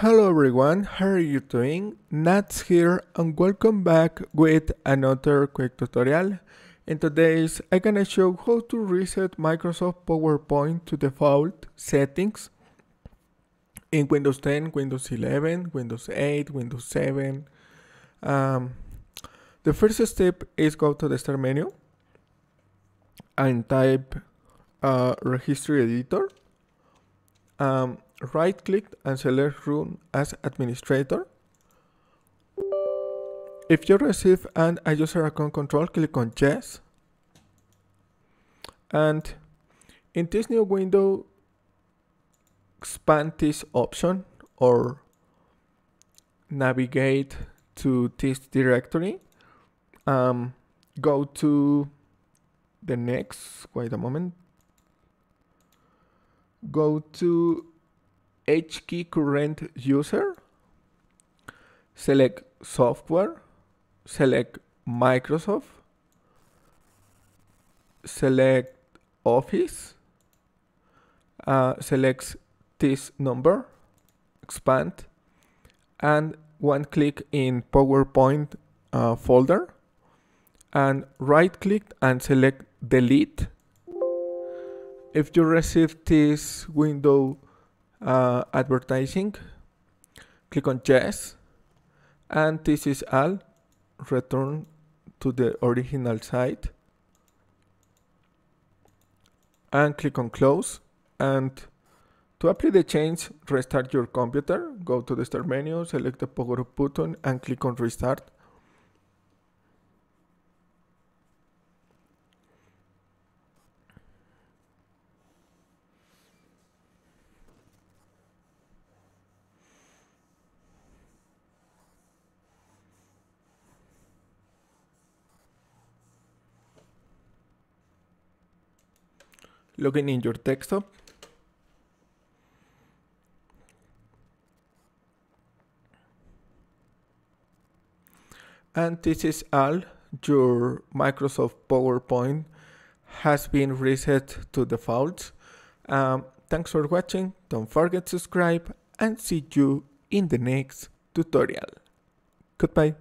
Hello everyone, how are you doing? Nats here and welcome back with another quick tutorial. In today's, I'm gonna show how to reset Microsoft PowerPoint to default settings in Windows 10, Windows 11, Windows 8, Windows 7. The first step is go to the start menu and type Registry Editor. Right click and select Run as Administrator. If you receive a user account control, click on Yes. And in this new window, expand this option or navigate to this directory. Go to the next, wait a moment. Go to HKey current user, select software, select Microsoft, select Office, select this number, expand, and one click in PowerPoint folder, and right click and select delete. If you receive this window advertising, click on Yes, and this is all. Return to the original site and click on Close. And to apply the change, restart your computer. Go to the Start menu, select the Power Up button and click on Restart. Login in your desktop. And this is all. Your Microsoft PowerPoint has been reset to default. Thanks for watching. Don't forget to subscribe and see you in the next tutorial. Goodbye.